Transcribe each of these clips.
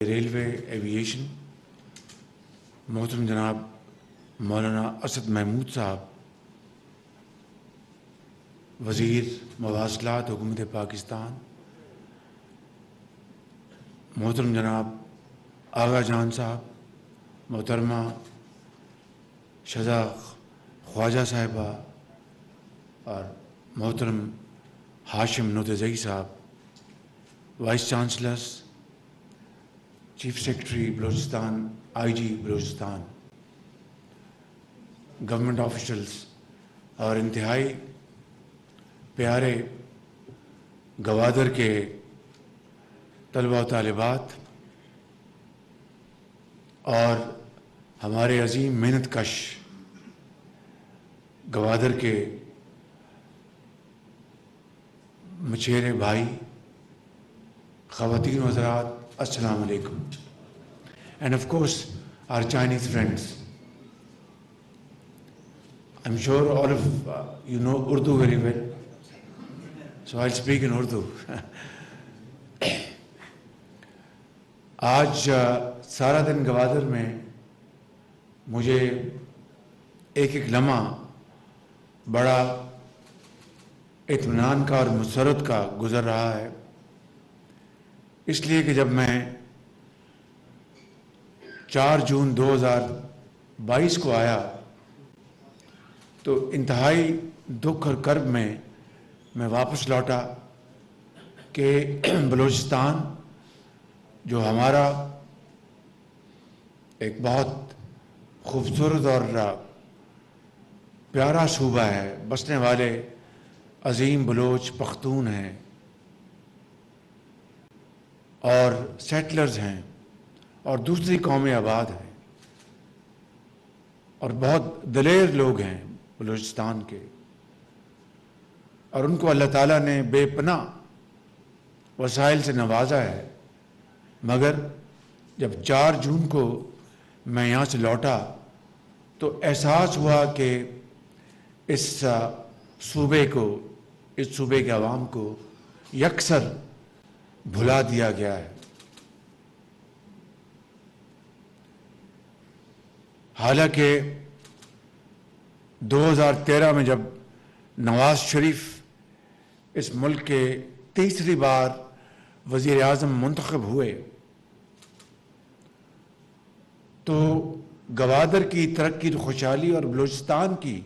Railway aviation محترم جناب مولانا اسد محمود صاحب وزیر مواصلات حکومت پاکستان، محترم جناب آغا جان صاحب، محترمہ شذا خواجہ صاحبہ اور محترم ہاشم نوتزئی صاحب، vice chancellors, chief secretary Balochistan, I G Balochistan, government officials اور انتہائی پیارے گوادر کے طلبہ و طالبات اور ہمارے عظیم محنت کش گوادر کے مچھیرے بھائی، خواتین و حضرات، السلام علیکم. And of course, our Chinese friends. I'm sure all of you know Urdu very well, so I'll speak in Urdu. آج سارا دن گوادر میں مجھے ایک ایک لمحہ بڑا اطمینان کا اور مسرت کا گزر رہا ہے، اس لیے کہ جب میں 4 جون 2022 کو آیا تو انتہائی دکھ اور کرب میں واپس لوٹا کہ بلوچستان جو ہمارا ایک بہت خوبصورت اور پیارا صوبہ ہے، بسنے والے عظیم بلوچ پختون ہیں اور سیٹلرز ہیں اور دوسری قومیں آباد ہیں اور بہت دلیر لوگ ہیں بلوچستان کے، اور ان کو اللہ تعالیٰ نے بے پناہ وسائل سے نوازا ہے. مگر جب 4 جون کو میں یہاں سے لوٹا تو احساس ہوا کہ اس صوبے کے عوام کو یکسر بھلا دیا گیا ہے. حالانکہ 2013 میں جب نواز شریف اس ملک کے تیسری بار وزیر اعظم منتخب ہوئے تو گوادر کی ترقی اور خوشحالی اور بلوچستان کی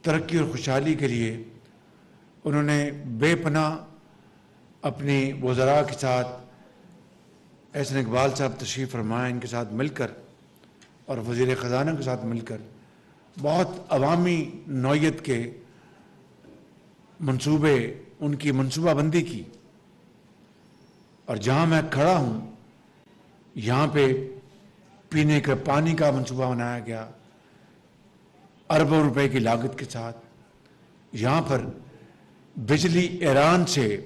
ترقی اور خوشحالی کے لیے انہوں نے بے پناہ اپنی وزراء کے ساتھ، احسن اقبال صاحب تشریف فرمائے، ان کے ساتھ مل کر اور وزیر خزانہ کے ساتھ مل کر بہت عوامی نوعیت کے منصوبے، ان کی منصوبہ بندی کی. اور جہاں میں کھڑا ہوں یہاں پہ پینے کے پانی کا منصوبہ بنایا گیا اربوں روپے کی لاگت کے ساتھ. یہاں پر بجلی ایران سے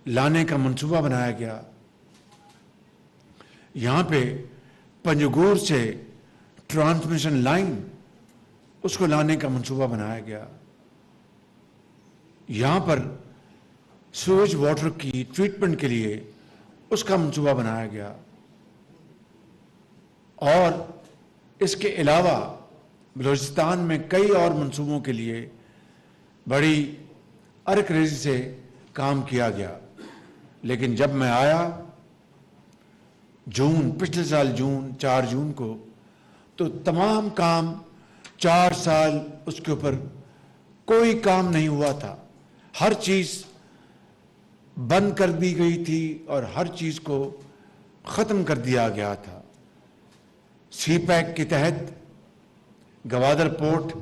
لانے کا منصوبہ بنایا گیا. یہاں پہ پنجگور سے ٹرانسمیشن لائن اس کو لانے کا منصوبہ بنایا گیا. یہاں پر سویج واٹر کی ٹریٹمنٹ کے لیے اس کا منصوبہ بنایا گیا. اور اس کے علاوہ بلوچستان میں کئی اور منصوبوں کے لیے بڑی ارک ریزی سے کام کیا گیا. لیکن جب میں آیا پچھلے سال 4 جون کو تو تمام کام 4 سال اس کے اوپر کوئی کام نہیں ہوا تھا. ہر چیز بند کر دی گئی تھی اور ہر چیز کو ختم کر دیا گیا تھا. سی پیک کے تحت گوادر پورٹ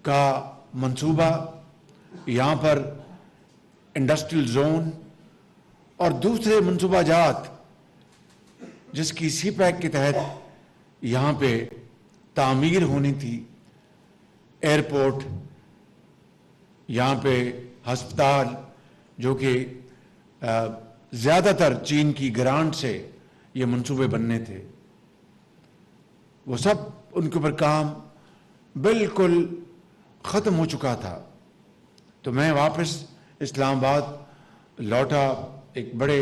کا منصوبہ، یہاں پر انڈسٹریل زون اور دوسرے منصوبہ جات جس کی سی پیک کے تحت یہاں پہ تعمیر ہونی تھی، ایئرپورٹ، یہاں پہ ہسپتال، جو کہ زیادہ تر چین کی گرانٹ سے یہ منصوبے بننے تھے، وہ سب ان کے اوپر کام بالکل ختم ہو چکا تھا. تو میں واپس اسلام آباد لوٹا ایک بڑے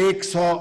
100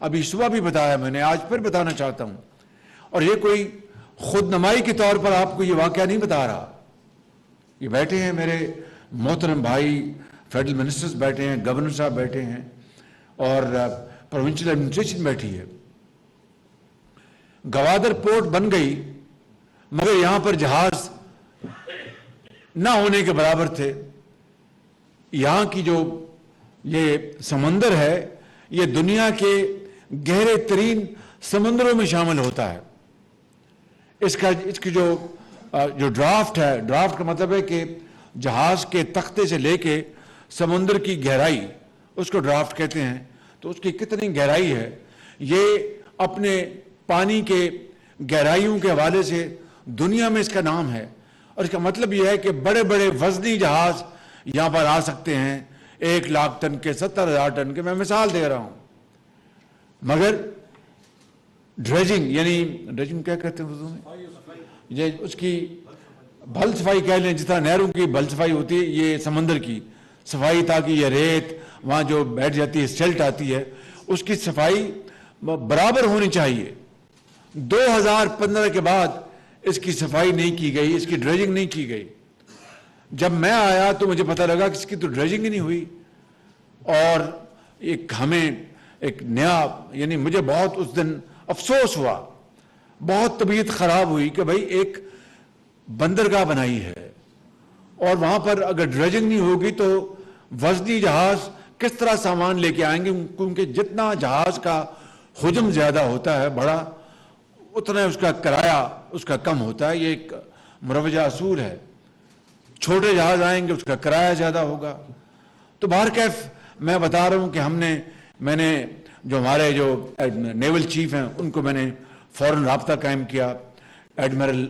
ابھی صبح بھی بتایا میں نے, آج پھر بتانا چاہتا ہوں. اور یہ کوئی خود نمائی کے طور پر آپ کو یہ واقعہ نہیں بتا رہا. یہ بیٹھے ہیں میرے محترم بھائی, فیڈرل منسٹرز بیٹھے ہیں, گورنر صاحب بیٹھے ہیں, اور پروونشل ایڈمنسٹریشن بیٹھی ہے. گوادر پورٹ بن گئی, مگر یہاں پر جہاز نہ ہونے کے برابر تھے. یہاں کی جو یہ سمندر ہے یہ دنیا کے گہرے ترین سمندروں میں شامل ہوتا ہے. اس کی جو ڈرافٹ ہے, ڈرافٹ کا مطلب ہے کہ جہاز کے تختے سے لے کے سمندر کی گہرائی, اس کو ڈرافٹ کہتے ہیں. تو اس کی کتنی گہرائی ہے, یہ اپنے پانی کے گہرائیوں کے حوالے سے دنیا میں اس کا نام ہے. اور اس کا مطلب یہ ہے کہ بڑے بڑے وزنی جہاز یہاں پر آ سکتے ہیں, 1,00,000 ٹن کے, 70,000 ٹن کے, میں مثال دے رہا ہوں. مگر ڈریجنگ, یعنی ڈریجنگ کیا کہتے ہیں اردو میں, یہ اس کی بھل صفائی کہہ لیں, جس طرح نہروں کی بھل صفائی ہوتی ہے, یہ سمندر کی صفائی, تاکہ یہ ریت وہاں جو بیٹھ جاتی ہے, سیلٹ آتی ہے, اس کی صفائی برابر ہونی چاہیے. 2015 کے بعد اس کی صفائی نہیں کی گئی, اس کی ڈریجنگ نہیں کی گئی. جب میں آیا تو مجھے پتہ لگا کہ اس کی تو ڈریجنگ ہی نہیں ہوئی. اور ہمیں ایک نیا, یعنی مجھے بہت اس دن افسوس ہوا, بہت طبیعت خراب ہوئی کہ بھائی ایک بندرگاہ بنائی ہے اور وہاں پر اگر ڈریجنگ نہیں ہوگی تو وزنی جہاز کس طرح سامان لے کے آئیں گے, کیونکہ جتنا جہاز کا حجم زیادہ ہوتا ہے بڑا, اتنا اس کا کرایہ اس کا کم ہوتا ہے. یہ ایک مروجہ اصول ہے. چھوٹے جہاز آئیں گے اس کا کرایہ زیادہ ہوگا. تو بہرکیف میں بتا رہا ہوں کہ میں نے جو ہمارے جو نیول چیف ہیں ان کو میں نے فوراً رابطہ قائم کیا ایڈمرل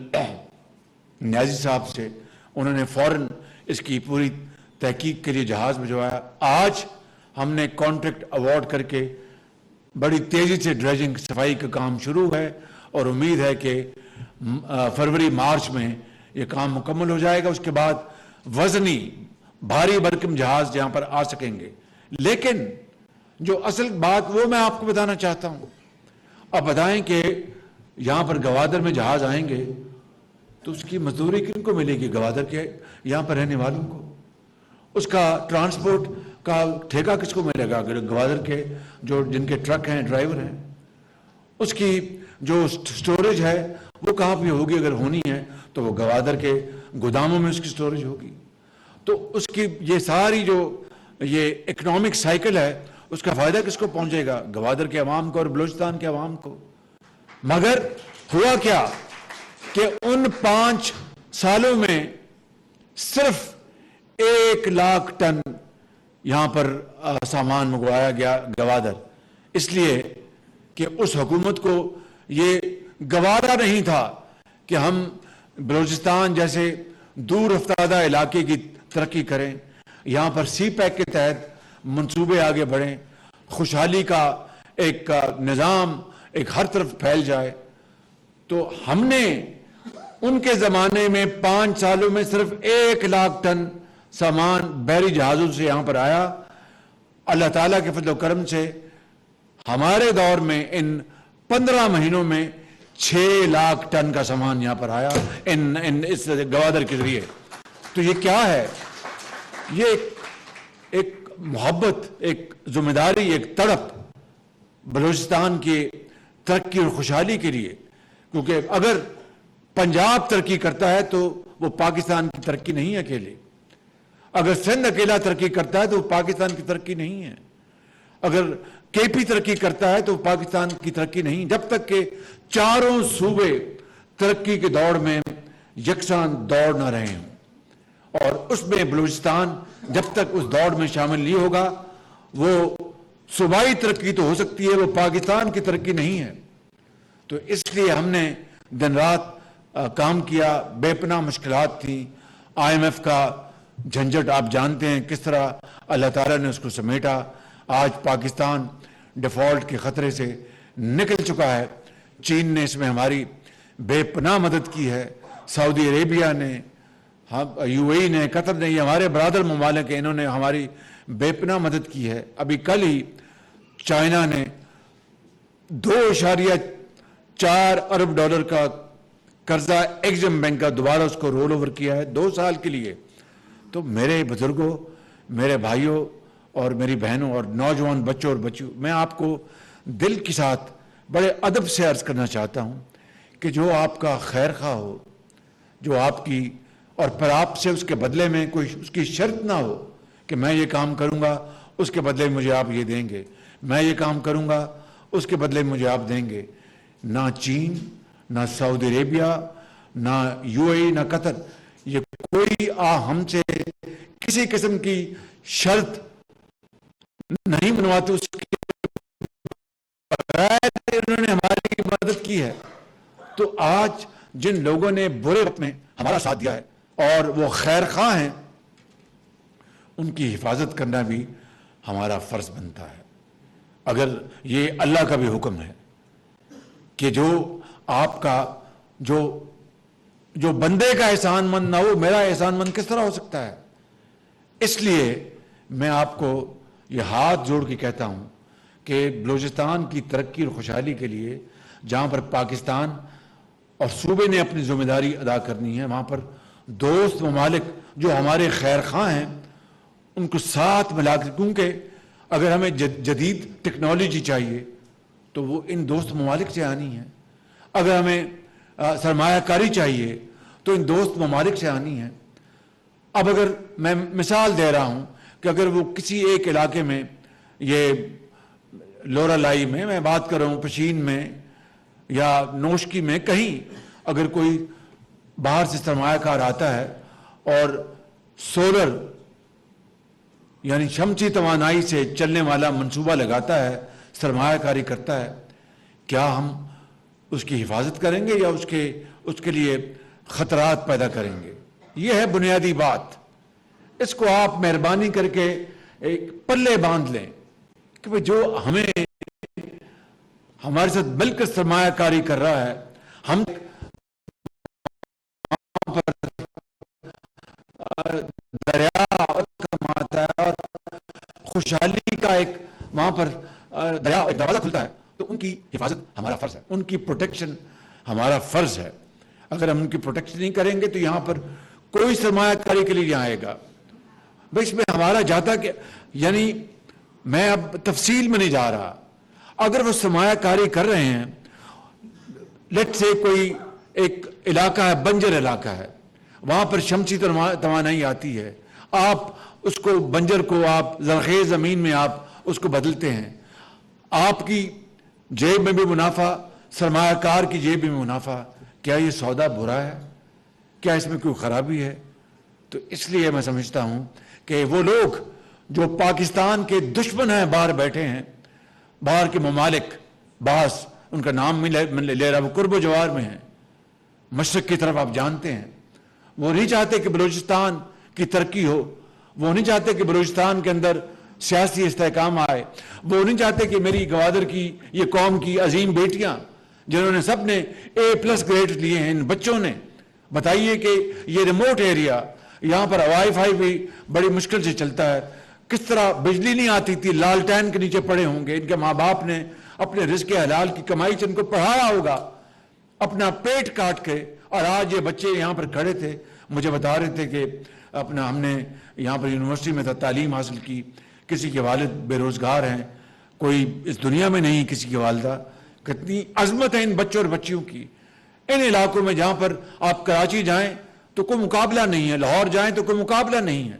نیازی صاحب سے. انہوں نے فوراً اس کی پوری تحقیق کے لیے جہاز بھجوایا. آج ہم نے کانٹریکٹ ایوارڈ کر کے بڑی تیزی سے ڈریجنگ صفائی کا کام شروع ہے, اور امید ہے کہ فروری مارچ میں یہ کام مکمل ہو جائے گا. اس کے بعد وزنی بھاری بھرکم جہاز یہاں پر آ سکیں گے. لیکن جو اصل بات وہ میں آپ کو بتانا چاہتا ہوں. اب بتائیں کہ یہاں پر گوادر میں جہاز آئیں گے تو اس کی مزدوری کن کو ملے گی؟ گوادر کے یہاں پر رہنے والوں کو. اس کا ٹرانسپورٹ کا ٹھیکہ کس کو ملے گا؟ گوادر کے جن کے ٹرک ہیں, ڈرائیور ہیں. اس کی جو سٹوریج ہے وہ کہاں پہ ہوگی؟ اگر ہونی ہے تو وہ گوادر کے گوداموں میں اس کی سٹوریج ہوگی. تو اس کی یہ ساری جو یہ اکنامک سائیکل ہے اس کا فائدہ کس کو پہنچے گا؟ گوادر کے عوام کو اور بلوچستان کے عوام کو. مگر ہوا کیا کہ ان 5 سالوں میں صرف 1,00,000 ٹن یہاں پر سامان منگوایا گیا گوادر, اس لیے کہ اس حکومت کو یہ گوارا نہیں تھا کہ ہم بلوچستان جیسے دور افتادہ علاقے کی ترقی کریں, یہاں پر سی پیک کے تحت منصوبے آگے بڑھیں, خوشحالی کا ایک نظام ایک ہر طرف پھیل جائے. تو ہم نے ان کے زمانے میں 5 سالوں میں صرف 1,00,000 ٹن سامان بحری جہازوں سے یہاں پر آیا. اللہ تعالیٰ کے فضل و کرم سے ہمارے دور میں ان 15 مہینوں میں 6,00,000 ٹن کا سامان یہاں پر آیا اس گوادر کے ذریعے. تو یہ کیا ہے؟ یہ ایک محبت, ایک ذمہ داری, ایک تڑپ بلوچستان کی ترقی اور خوشحالی کے لیے. کیونکہ اگر پنجاب ترقی کرتا ہے تو وہ پاکستان کی ترقی نہیں ہے اکیلے. اگر سندھ اکیلا ترقی کرتا ہے تو وہ پاکستان کی ترقی نہیں ہے. اگر کے پی ترقی کرتا ہے تو وہ پاکستان کی ترقی نہیں. جب تک کہ چاروں صوبے ترقی کے دوڑ میں یکساں دوڑ نہ رہے ہوں, اور اس میں بلوچستان جب تک اس دوڑ میں شامل نہیں ہوگا, وہ صوبائی ترقی تو ہو سکتی ہے, وہ پاکستان کی ترقی نہیں ہے. تو اس لیے ہم نے دن رات کام کیا. بے پناہ مشکلات تھیں. IMF کا جھنجھٹ آپ جانتے ہیں کس طرح اللہ تعالیٰ نے اس کو سمیٹا. آج پاکستان ڈیفالٹ کے خطرے سے نکل چکا ہے. چین نے اس میں ہماری بے پناہ مدد کی ہے, سعودی عربیہ نے, UAE نے, قطر نے, یہ ہمارے برادر ممالک ہیں, انہوں نے ہماری بے پناہ مدد کی ہے. ابھی کل ہی چائنا نے 2.4 ارب ڈالر کا قرضہ ایگزم بینک کا دوبارہ اس کو رول اوور کیا ہے 2 سال کے لیے. تو میرے بزرگوں، میرے بھائیوں اور میری بہنوں اور نوجوان بچوں اور بچیوں، میں آپ کو دل کے ساتھ بڑے ادب سے عرض کرنا چاہتا ہوں کہ جو آپ کا خیر خواہ ہو، جو آپ کی، اور پھر آپ سے اس کے بدلے میں کوئی اس کی شرط نہ ہو کہ میں یہ کام کروں گا اس کے بدلے میں مجھے آپ یہ دیں گے، میں یہ کام کروں گا اس کے بدلے میں مجھے آپ دیں گے. نہ چین، نہ سعودی عربیہ، نہ UAE، نہ قطر، یہ کوئی ہم سے کسی قسم کی شرط نہیں بنواتے، اس کے بغیر انہوں نے ہماری مدد کی ہے. تو آج جن لوگوں نے برے وقت میں ہمارا ساتھ دیا ہے اور وہ خیر خواہ ہیں، ان کی حفاظت کرنا بھی ہمارا فرض بنتا ہے. اگر یہ اللہ کا بھی حکم ہے کہ جو آپ کا جو بندے کا احسان مند نہ ہو، میرا احسان مند کس طرح ہو سکتا ہے؟ اس لیے میں آپ کو یہ ہاتھ جوڑ کے کہتا ہوں کہ بلوچستان کی ترقی اور خوشحالی کے لیے جہاں پر پاکستان اور صوبے نے اپنی ذمہ داری ادا کرنی ہے، وہاں پر دوست ممالک جو ہمارے خیر خواہ ہیں ان کو ساتھ ملا کر، کیونکہ اگر ہمیں جدید ٹیکنالوجی چاہیے تو وہ ان دوست ممالک سے آنی ہے، اگر ہمیں سرمایہ کاری چاہیے تو ان دوست ممالک سے آنی ہے. اب اگر میں مثال دے رہا ہوں کہ اگر وہ کسی ایک علاقے میں، یہ لورا لائی میں بات کر رہا ہوں، پشین میں یا نوشکی میں، کہیں اگر کوئی باہر سے سرمایہ کار آتا ہے اور سولر یعنی شمسی توانائی سے چلنے والا منصوبہ لگاتا ہے، سرمایہ کاری کرتا ہے، کیا ہم اس کی حفاظت کریں گے یا اس کے لیے خطرات پیدا کریں گے؟ یہ ہے بنیادی بات. اس کو آپ مہربانی کر کے ایک پلے باندھ لیں کہ جو ہمیں ہمارے ساتھ مل کر سرمایہ کاری کر رہا ہے، ہم دریا کماتا ہے اور خوشحالی کا ایک وہاں پر دریا ایک دروازہ کھلتا ہے، تو ان کی حفاظت ہمارا فرض ہے، ان کی پروٹیکشن ہمارا فرض ہے. اگر ہم ان کی پروٹیکشن نہیں کریں گے تو یہاں پر کوئی سرمایہ کاری کے لیے نہیں آئے گا. بھئی اس میں ہمارا جاتا کہ، یعنی میں اب تفصیل میں نہیں جا رہا، اگر وہ سرمایہ کاری کر رہے ہیں، لیٹ سے کوئی ایک علاقہ ہے، بنجر علاقہ ہے، وہاں پر شمسی توانائی آتی ہے، آپ اس کو بنجر کو آپ زرخیز زمین میں آپ اس کو بدلتے ہیں، آپ کی جیب میں بھی منافع، سرمایہ کار کی جیب میں منافع. کیا یہ سودا برا ہے؟ کیا اس میں کوئی خرابی ہے؟ تو اس لیے میں سمجھتا ہوں کہ وہ لوگ جو پاکستان کے دشمن ہیں، باہر بیٹھے ہیں، باہر کے ممالک، بعض ان کا نام میں لے رہا، وہ قرب و جوار میں ہیں، مشرق کی طرف آپ جانتے ہیں، وہ نہیں چاہتے کہ بلوچستان کی ترقی ہو، وہ نہیں چاہتے کہ بلوچستان کے اندر سیاسی استحکام آئے، وہ نہیں چاہتے کہ میری گوادر کی، یہ قوم کی عظیم بیٹیاں جنہوں نے سب نے A+ گریڈ لیے ہیں، ان بچوں نے، بتائیے کہ یہ ریموٹ ایریا، یہاں پر وائی فائی بھی بڑی مشکل سے چلتا ہے، کس طرح بجلی نہیں آتی تھی، لالٹین کے نیچے پڑے ہوں گے، ان کے ماں باپ نے اپنے رزق حلال کی کمائی سے ان کو پڑھایا ہوگا اپنا پیٹ کاٹ کے، اور آج یہ بچے یہاں پر کھڑے تھے، مجھے بتا رہے تھے کہ ہم نے یہاں پر یونیورسٹی میں تعلیم حاصل کی، کسی کے والد بے روزگار ہیں، کوئی اس دنیا میں نہیں، کسی کی والدہ. کتنی عظمت ہے ان بچوں اور بچیوں کی. ان علاقوں میں جہاں پر آپ کراچی جائیں تو کوئی مقابلہ نہیں ہے، لاہور جائیں تو کوئی مقابلہ نہیں ہے.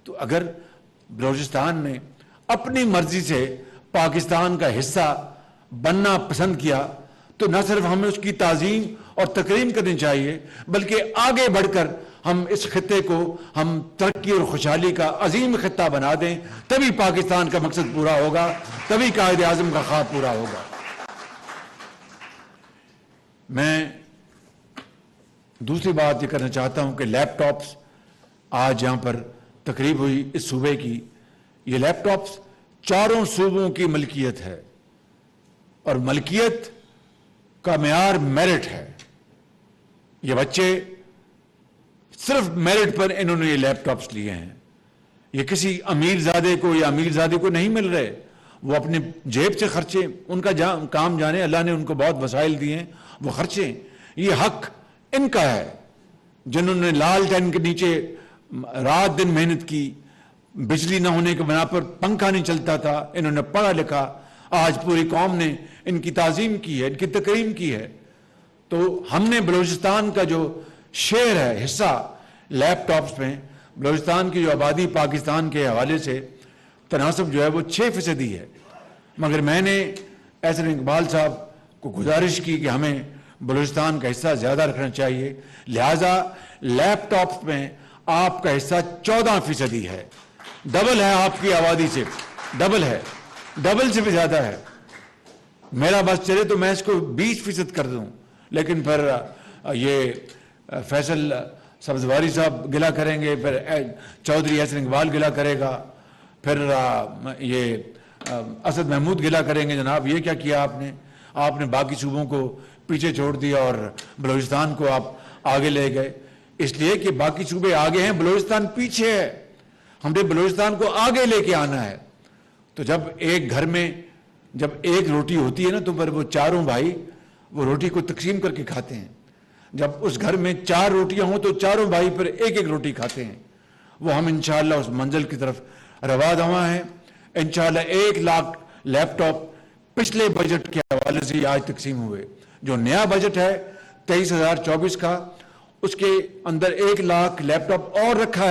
تو اگر بلوچستان نے اپنی مرضی سے پاکستان کا حصہ بننا پسند کیا تو نہ صرف ہمیں اس کی تعظیم اور تکریم کرنی چاہیے، بلکہ آگے بڑھ کر ہم اس خطے کو ہم ترقی اور خوشحالی کا عظیم خطہ بنا دیں، تبھی پاکستان کا مقصد پورا ہوگا، تبھی قائد اعظم کا خواب پورا ہوگا. میں دوسری بات یہ کرنا چاہتا ہوں کہ لیپ ٹاپس آج یہاں پر تقریب ہوئی اس صوبے کی، یہ لیپ ٹاپس 4 صوبوں کی ملکیت ہے، اور ملکیت کا معیار میرٹ ہے. یہ بچے صرف میرٹ پر انہوں نے یہ لیپ ٹاپس لیے ہیں، یہ کسی امیر زادے کو یا امیر زادے کو نہیں مل رہے، وہ اپنے جیب سے خرچیں، ان کا کام جانے، اللہ نے ان کو بہت وسائل دیے ہیں، وہ خرچیں، یہ حق ان کا ہے جنہوں نے لال ٹین کے نیچے رات دن محنت کی، بجلی نہ ہونے کے بنا پر پنکھا نہیں چلتا تھا، انہوں نے پڑھا لکھا، آج پوری قوم نے ان کی تعظیم کی ہے، ان کی تکریم کی ہے۔ تو ہم نے بلوچستان کا جو شیئر ہے، حصہ لیپ ٹاپس میں، بلوچستان کی جو آبادی پاکستان کے حوالے سے تناسب جو ہے وہ 6% ہے، مگر میں نے احسن اقبال صاحب کو گزارش کی کہ ہمیں بلوچستان کا حصہ زیادہ رکھنا چاہیے، لہٰذا لیپ ٹاپس میں آپ کا حصہ 14% ہے، ڈبل ہے آپ کی آبادی سے، ڈبل ہے، ڈبل سے بھی زیادہ ہے۔ میرا بس چلے تو میں اس کو 20% کر دوں، لیکن پھر یہ فیصل سبزواری صاحب گلا کریں گے، پھر چودھری احسن اقبال گلا کرے گا، پھر یہ اسد محمود گلا کریں گے، جناب یہ کیا آپ نے باقی صوبوں کو پیچھے چھوڑ دیا اور بلوچستان کو آپ آگے لے گئے۔ اس لیے کہ باقی صوبے آگے ہیں، بلوچستان پیچھے ہے، ہم نے بلوچستان کو آگے لے کے آنا ہے۔ تو جب ایک گھر میں جب ایک روٹی ہوتی ہے نا، تو پھر وہ چاروں بھائی وہ روٹی کو تقسیم کر کے کھاتے ہیں۔ جب اس گھر میں 4 روٹیاں ہوں تو چاروں بھائی پھر ایک ایک روٹی کھاتے ہیں۔ وہ ہم انشاءاللہ اس منزل کی طرف روا دواں ہیں۔ انشاءاللہ 1 لاکھ لیپ ٹاپ پچھلے بجٹ کے حوالے سے آج تقسیم ہوئے۔ جو نیا بجٹ ہے 23,024 کا، اس کے اندر 1 لاکھ لیپ ٹاپ اور رکھا ہے۔